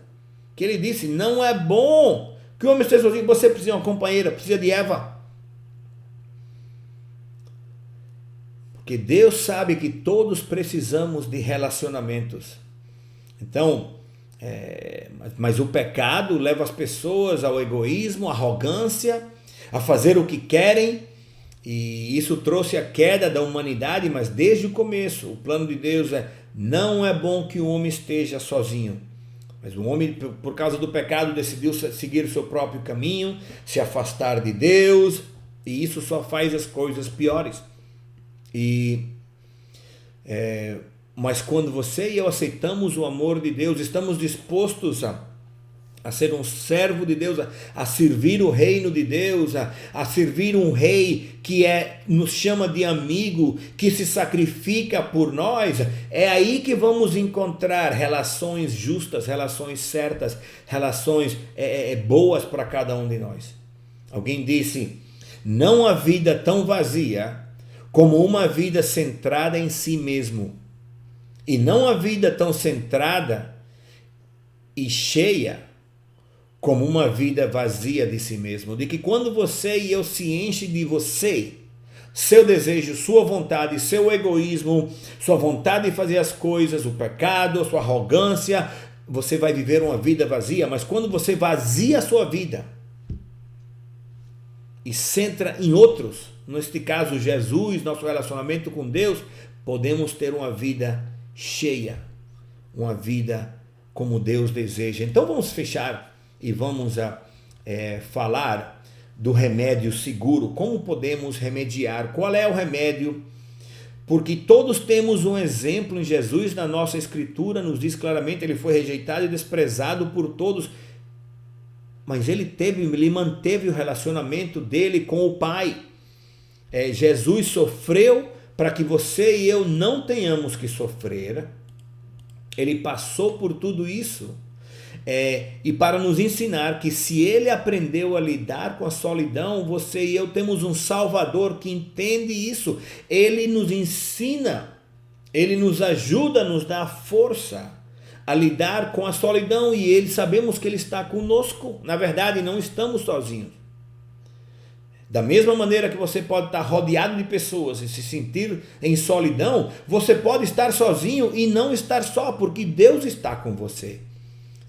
Speaker 1: que ele disse, não é bom que o homem esteja sozinho, você precisa de uma companheira, precisa de Eva. Porque Deus sabe que todos precisamos de relacionamentos. Então, mas o pecado leva as pessoas ao egoísmo, à arrogância, a fazer o que querem, e isso trouxe a queda da humanidade, mas desde o começo, o plano de Deus não é bom que o homem esteja sozinho. Mas o homem, por causa do pecado, decidiu seguir o seu próprio caminho, se afastar de Deus, e isso só faz as coisas piores. Mas quando você e eu aceitamos o amor de Deus, estamos dispostos a ser um servo de Deus, a servir o reino de Deus, a servir um rei que nos chama de amigo, que se sacrifica por nós, é aí que vamos encontrar relações justas, relações certas, relações boas para cada um de nós. Alguém disse, não há vida tão vazia como uma vida centrada em si mesmo, e não há vida tão centrada e cheia como uma vida vazia de si mesmo, de que quando você e eu se enche de você, seu desejo, sua vontade, seu egoísmo, sua vontade de fazer as coisas, o pecado, sua arrogância, você vai viver uma vida vazia. Mas quando você vazia a sua vida e centra em outros, neste caso Jesus, nosso relacionamento com Deus, podemos ter uma vida cheia, uma vida como Deus deseja. Então vamos fechar e vamos falar do remédio seguro. Como podemos remediar? Qual é o remédio? Porque todos temos um exemplo em Jesus. Na nossa escritura nos diz claramente, ele foi rejeitado e desprezado por todos, mas ele manteve o relacionamento dele com o Pai. Jesus sofreu para que você e eu não tenhamos que sofrer. Ele passou por tudo isso e para nos ensinar que se ele aprendeu a lidar com a solidão, você e eu temos um Salvador que entende isso. Ele nos ensina, ele nos ajuda, nos dá força a lidar com a solidão, e sabemos que ele está conosco. Na verdade, não estamos sozinhos. Da mesma maneira que você pode estar rodeado de pessoas e se sentir em solidão, você pode estar sozinho e não estar só, porque Deus está com você.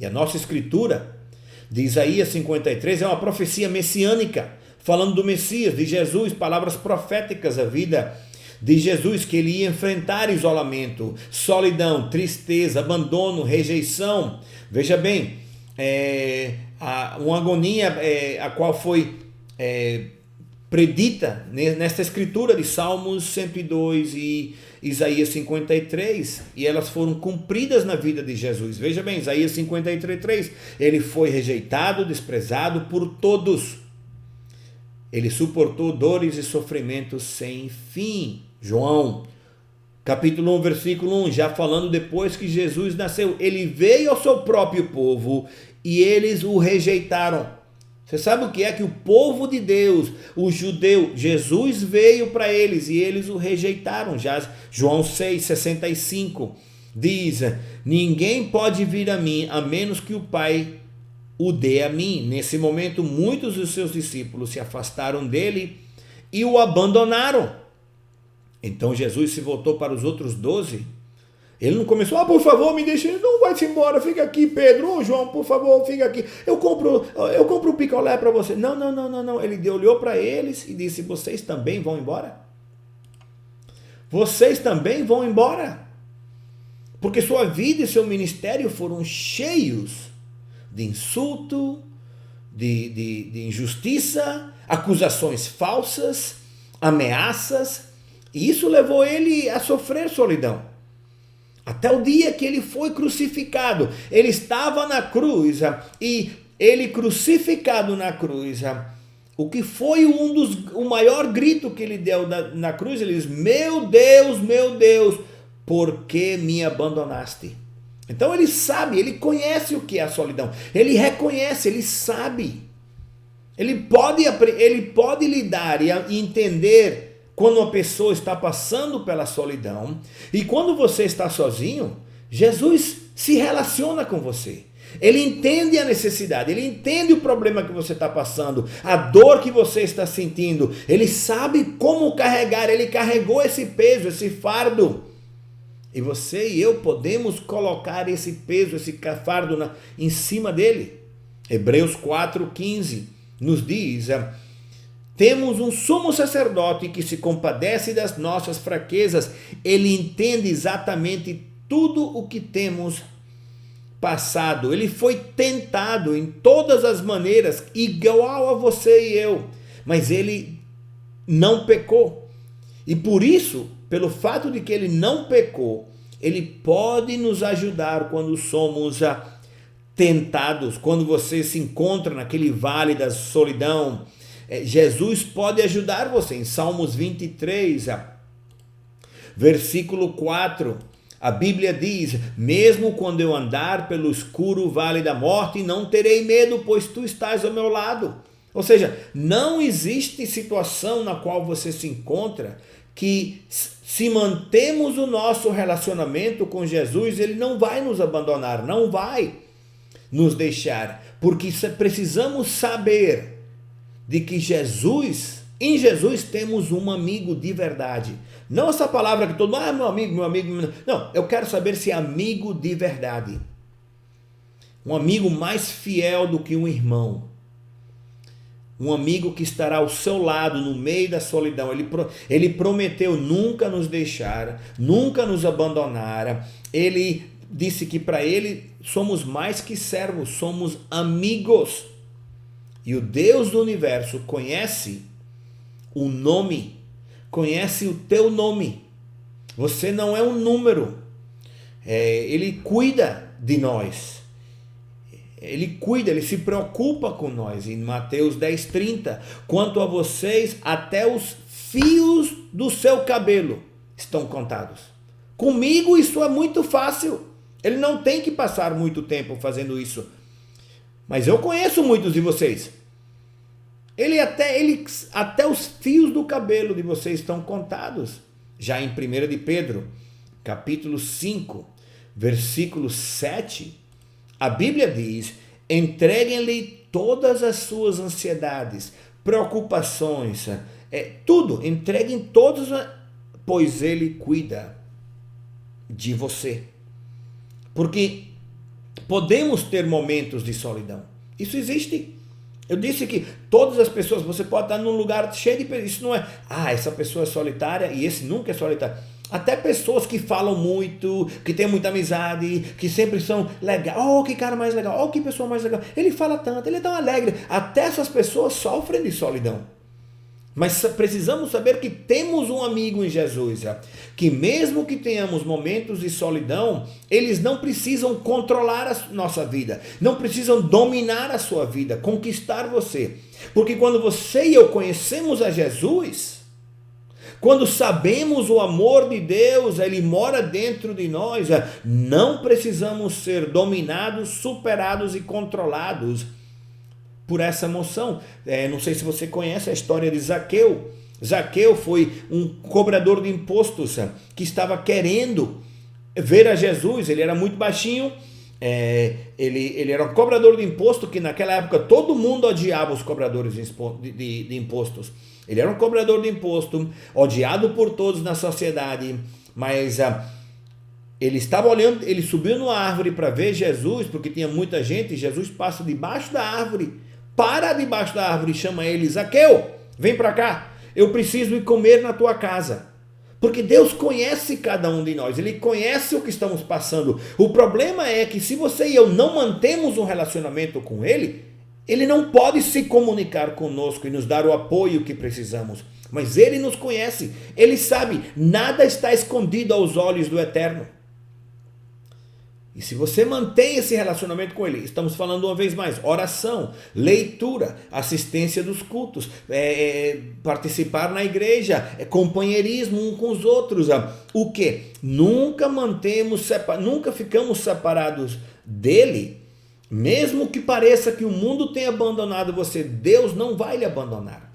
Speaker 1: E a nossa escritura de Isaías 53 é uma profecia messiânica, falando do Messias, de Jesus, palavras proféticas, a vida de Jesus, que ele ia enfrentar isolamento, solidão, tristeza, abandono, rejeição. Veja bem, uma agonia a qual foi predita nesta escritura de Salmos 102 e Isaías 53, e elas foram cumpridas na vida de Jesus. Veja bem, Isaías 53:3, ele foi rejeitado, desprezado por todos. Ele suportou dores e sofrimentos sem fim. João, capítulo 1, versículo 1, já falando depois que Jesus nasceu, ele veio ao seu próprio povo e eles o rejeitaram. Você sabe o que é que o povo de Deus, o judeu, Jesus veio para eles e eles o rejeitaram. Já João 6,65 diz: ninguém pode vir a mim a menos que o Pai o dê a mim. Nesse momento, muitos dos seus discípulos se afastaram dele e o abandonaram. Então Jesus se voltou para os outros 12. Ele não começou, por favor, me deixe, não vai-se embora, fica aqui, Pedro, João, por favor, fica aqui, eu compro um picolé para você. Não. Ele olhou para eles e disse: vocês também vão embora? Vocês também vão embora? Porque sua vida e seu ministério foram cheios de insulto, de injustiça, acusações falsas, ameaças, e isso levou ele a sofrer solidão. Até o dia que ele foi crucificado. Ele estava na cruz e ele crucificado na cruz. O que foi o maior grito que ele deu na cruz? Ele diz: meu Deus, por que me abandonaste? Então ele sabe, ele conhece o que é a solidão. Ele reconhece, ele sabe. Ele pode lidar e entender quando uma pessoa está passando pela solidão. E quando você está sozinho, Jesus se relaciona com você. Ele entende a necessidade, ele entende o problema que você está passando, a dor que você está sentindo. Ele sabe como carregar, ele carregou esse peso, esse fardo. E você e eu podemos colocar esse peso, esse fardo em cima dele. Hebreus 4,15 nos diz: temos um sumo sacerdote que se compadece das nossas fraquezas. Ele entende exatamente tudo o que temos passado. Ele foi tentado em todas as maneiras, igual a você e eu, mas ele não pecou. E por isso, pelo fato de que ele não pecou, ele pode nos ajudar quando somos tentados, quando você se encontra naquele vale da solidão. Jesus pode ajudar você. Em Salmos 23, versículo 4, a Bíblia diz: mesmo quando eu andar pelo escuro vale da morte, não terei medo, pois tu estás ao meu lado. Ou seja, não existe situação na qual você se encontra que, se mantemos o nosso relacionamento com Jesus, ele não vai nos abandonar, não vai nos deixar, porque precisamos saber de que em Jesus temos um amigo de verdade. Não essa palavra que todo mundo, meu amigo. Não, eu quero saber se é amigo de verdade. Um amigo mais fiel do que um irmão. Um amigo que estará ao seu lado no meio da solidão. Ele prometeu nunca nos deixar, nunca nos abandonar. Ele disse que para ele somos mais que servos, somos amigos. E o Deus do universo conhece o nome, conhece o teu nome. Você não é um número. Ele cuida de nós. Ele cuida, ele se preocupa com nós. Em Mateus 10:30, quanto a vocês, até os fios do seu cabelo estão contados. Comigo isso é muito fácil. Ele não tem que passar muito tempo fazendo isso. Mas eu conheço muitos de vocês. Até os fios do cabelo de vocês estão contados. Já em 1 de Pedro, capítulo 5, versículo 7, a Bíblia diz: entreguem-lhe todas as suas ansiedades, preocupações, tudo, entreguem todos, pois ele cuida de você. Porque podemos ter momentos de solidão. Isso existe. Eu disse que todas as pessoas, você pode estar num lugar cheio de pessoas. Isso não é, essa pessoa é solitária e esse nunca é solitário. Até pessoas que falam muito, que têm muita amizade, que sempre são legais. Oh, que cara mais legal. Oh, que pessoa mais legal. Ele fala tanto, ele é tão alegre. Até essas pessoas sofrem de solidão. Mas precisamos saber que temos um amigo em Jesus, que mesmo que tenhamos momentos de solidão, eles não precisam controlar a nossa vida, não precisam dominar a sua vida, conquistar você. Porque quando você e eu conhecemos a Jesus, quando sabemos o amor de Deus, Ele mora dentro de nós, não precisamos ser dominados, superados e controlados por essa emoção. Não sei se você conhece a história de Zaqueu. Zaqueu foi um cobrador de impostos que estava querendo ver a Jesus. Ele era muito baixinho, ele era um cobrador de imposto, que naquela época todo mundo odiava os cobradores de impostos. Ele era um cobrador de imposto, odiado por todos na sociedade, mas ele estava olhando, ele subiu numa árvore para ver Jesus, porque tinha muita gente, e Jesus passa debaixo da árvore, para debaixo da árvore e chama ele: Zaqueu, vem para cá, eu preciso ir comer na tua casa. Porque Deus conhece cada um de nós, Ele conhece o que estamos passando. O problema é que se você e eu não mantemos um relacionamento com Ele, Ele não pode se comunicar conosco e nos dar o apoio que precisamos. Mas Ele nos conhece, Ele sabe, nada está escondido aos olhos do Eterno. E se você mantém esse relacionamento com Ele, estamos falando uma vez mais, oração, leitura, assistência dos cultos, participar na igreja, companheirismo um com os outros. O que? Nunca ficamos separados dEle, mesmo que pareça que o mundo tenha abandonado você, Deus não vai lhe abandonar.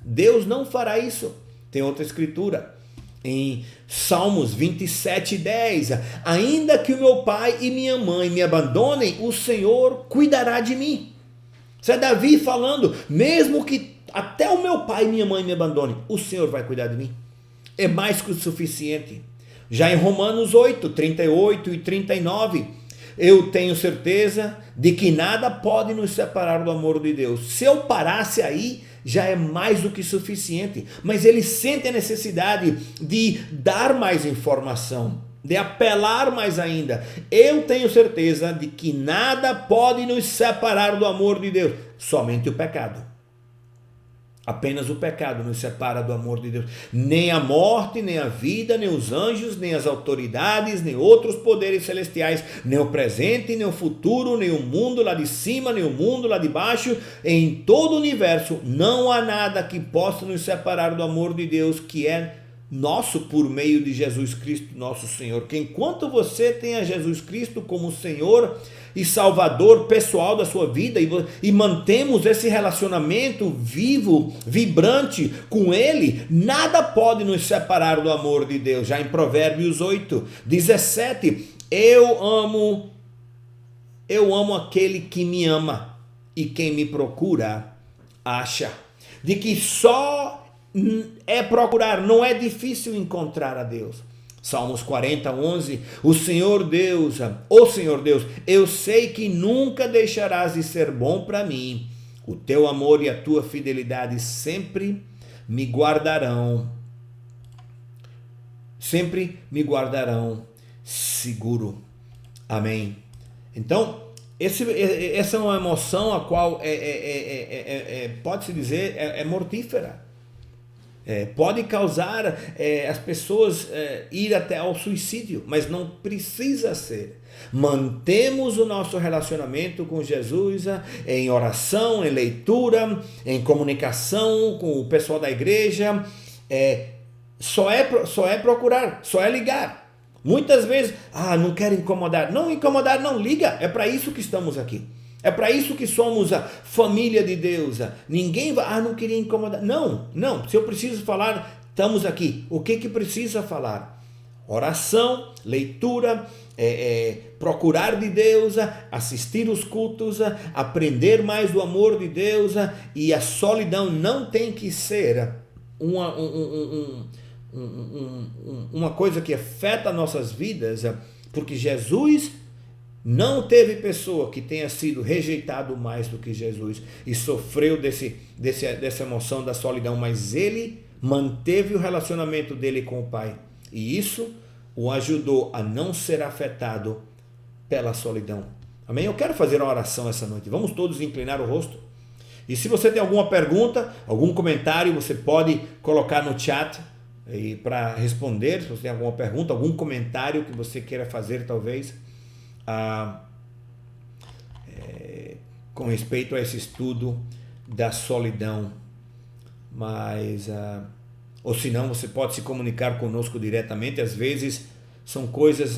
Speaker 1: Deus não fará isso. Tem outra escritura. Em Salmos 27:10, ainda que o meu pai e minha mãe me abandonem, o Senhor cuidará de mim. Isso é Davi falando, mesmo que até o meu pai e minha mãe me abandonem, o Senhor vai cuidar de mim. É mais que o suficiente. Já em Romanos 8:38 e 39, eu tenho certeza de que nada pode nos separar do amor de Deus. Se eu parasse aí, já é mais do que suficiente, mas ele sente a necessidade de dar mais informação, de apelar mais ainda. Eu tenho certeza de que nada pode nos separar do amor de Deus, somente o pecado. Apenas o pecado nos separa do amor de Deus. Nem a morte, nem a vida, nem os anjos, nem as autoridades, nem outros poderes celestiais, nem o presente, nem o futuro, nem o mundo lá de cima, nem o mundo lá de baixo. Em todo o universo não há nada que possa nos separar do amor de Deus, que é nosso por meio de Jesus Cristo, nosso Senhor. Que enquanto você tenha Jesus Cristo como Senhor e Salvador pessoal da sua vida, e mantemos esse relacionamento vivo, vibrante com Ele, nada pode nos separar do amor de Deus. Já em Provérbios 8:17, eu amo aquele que me ama, e quem me procura acha. De que só é procurar, não é difícil encontrar a Deus. Salmos 40:11, o Senhor Deus, eu sei que nunca deixarás de ser bom para mim. O teu amor e a tua fidelidade sempre me guardarão seguro. Amém. Então, essa é uma emoção a qual pode-se dizer, é mortífera. Pode causar as pessoas ir até ao suicídio, mas não precisa ser. Mantemos o nosso relacionamento com Jesus em oração, em leitura, em comunicação com o pessoal da igreja. Só é procurar, só é ligar. Muitas vezes, não quero incomodar. Não incomodar, não, liga. É para isso que estamos aqui. É para isso que somos a família de Deus. Ninguém vai, não queria incomodar. Não. Se eu preciso falar, estamos aqui. O que precisa falar? Oração, leitura, procurar de Deus, assistir os cultos, aprender mais do amor de Deus. E a solidão não tem que ser uma coisa que afeta nossas vidas, porque Jesus não teve pessoa que tenha sido rejeitado mais do que Jesus e sofreu dessa emoção da solidão, mas ele manteve o relacionamento dele com o Pai e isso o ajudou a não ser afetado pela solidão. Amém? Eu quero fazer uma oração essa noite. Vamos todos inclinar o rosto. E se você tem alguma pergunta, algum comentário, você pode colocar no chat para responder. Se você tem alguma pergunta, algum comentário que você queira fazer, talvez, com respeito a esse estudo da solidão. Ou se não, você pode se comunicar conosco diretamente. Às vezes são coisas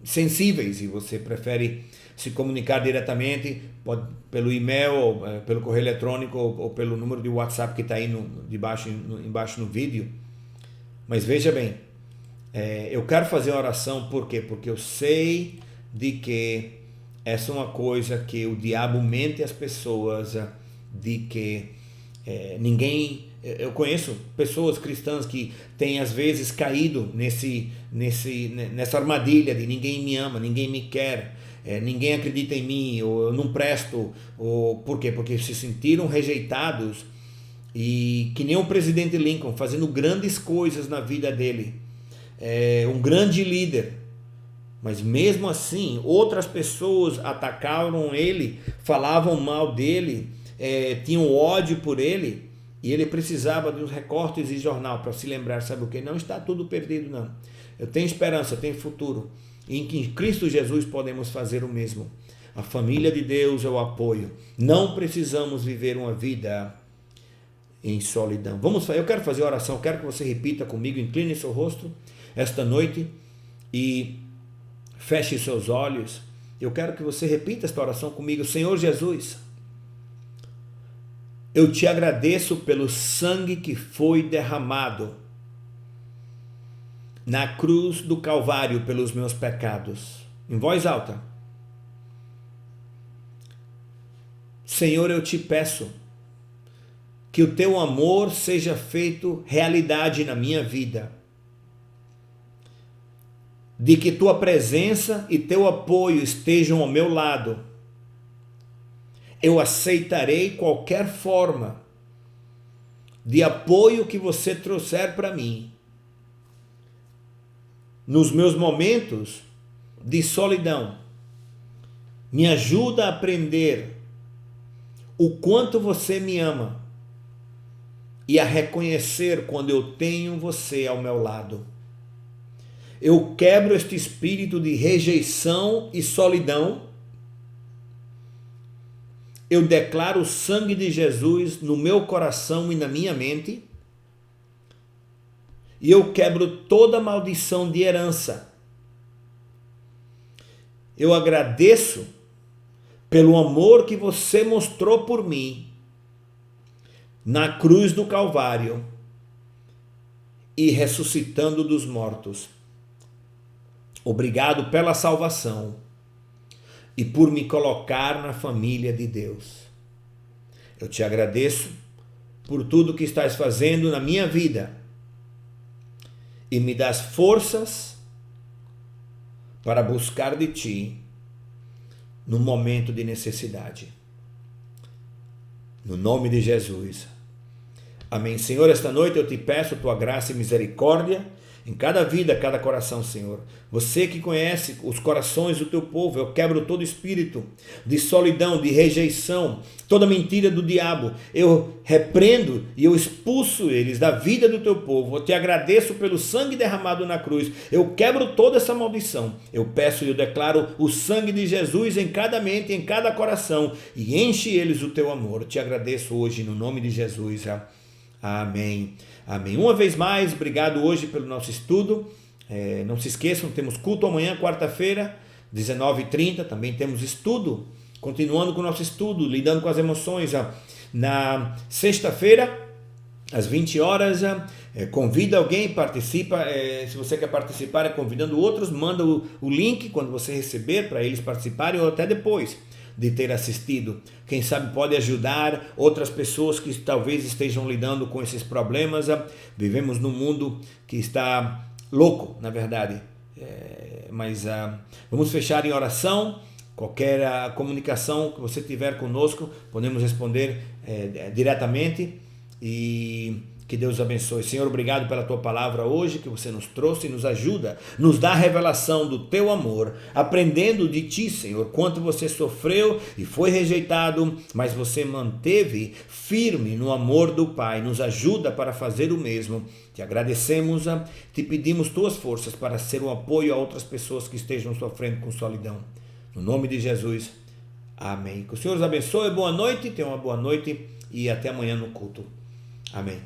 Speaker 1: sensíveis e você prefere se comunicar diretamente, pode pelo e-mail, pelo correio eletrônico ou pelo número de WhatsApp que está aí embaixo no vídeo. Mas veja bem, eu quero fazer a oração, por quê? Porque eu sei de que essa é uma coisa que o diabo mente as pessoas, de que eu conheço pessoas cristãs que têm às vezes caído nessa armadilha de ninguém me ama, ninguém me quer, ninguém acredita em mim, ou eu não presto, ou por quê? Porque se sentiram rejeitados e que nem o presidente Lincoln, fazendo grandes coisas na vida dele, um grande líder, mas mesmo assim outras pessoas atacaram ele, falavam mal dele, tinham ódio por ele, e ele precisava de uns recortes de jornal para se lembrar, sabe o que? Não está tudo perdido, não. Eu tenho esperança, eu tenho futuro. Em Cristo Jesus podemos fazer o mesmo. A família de Deus é o apoio. Não precisamos viver uma vida em solidão. Eu quero fazer oração, eu quero que você repita comigo, incline seu rosto esta noite e feche seus olhos. Eu quero que você repita esta oração comigo. Senhor Jesus, eu te agradeço pelo sangue que foi derramado na cruz do Calvário pelos meus pecados. Em voz alta. Senhor, eu te peço que o teu amor seja feito realidade na minha vida. De que tua presença e teu apoio estejam ao meu lado. Eu aceitarei qualquer forma de apoio que você trouxer para mim. Nos meus momentos de solidão, me ajuda a aprender o quanto você me ama e a reconhecer quando eu tenho você ao meu lado. Eu quebro este espírito de rejeição e solidão. Eu declaro o sangue de Jesus no meu coração e na minha mente. E eu quebro toda maldição de herança. Eu agradeço pelo amor que você mostrou por mim na cruz do Calvário e ressuscitando dos mortos. Obrigado pela salvação e por me colocar na família de Deus. Eu te agradeço por tudo que estás fazendo na minha vida e me das forças para buscar de ti no momento de necessidade. No nome de Jesus. Amém. Senhor, esta noite eu te peço tua graça e misericórdia em cada vida, cada coração, Senhor. Você que conhece os corações do teu povo, eu quebro todo espírito de solidão, de rejeição, toda mentira do diabo. Eu repreendo e eu expulso eles da vida do teu povo. Eu te agradeço pelo sangue derramado na cruz. Eu quebro toda essa maldição. Eu peço e eu declaro o sangue de Jesus em cada mente, em cada coração, e enche eles do teu amor. Eu te agradeço hoje no nome de Jesus. Amém. Amém. Uma vez mais, obrigado hoje pelo nosso estudo. Não se esqueçam, temos culto amanhã, quarta-feira, 19h30. Também temos estudo, continuando com o nosso estudo, lidando com as emoções. Na sexta-feira, às 20 horas, convida alguém, participa. Se você quer participar, convidando outros, manda o link quando você receber para eles participarem, ou até depois de ter assistido. Quem sabe pode ajudar outras pessoas que talvez estejam lidando com esses problemas. Vivemos num mundo que está louco, na verdade. Mas vamos fechar em oração. Qualquer comunicação que você tiver conosco, podemos responder diretamente. E que Deus abençoe. Senhor, obrigado pela tua palavra hoje que você nos trouxe e nos ajuda, nos dá a revelação do teu amor, aprendendo de ti, Senhor, quanto você sofreu e foi rejeitado, mas você manteve firme no amor do Pai. Nos ajuda para fazer o mesmo. Te agradecemos, te pedimos tuas forças para ser um apoio a outras pessoas que estejam sofrendo com solidão. No nome de Jesus, amém. Que o Senhor os abençoe, boa noite, tenha uma boa noite e até amanhã no culto. Amém.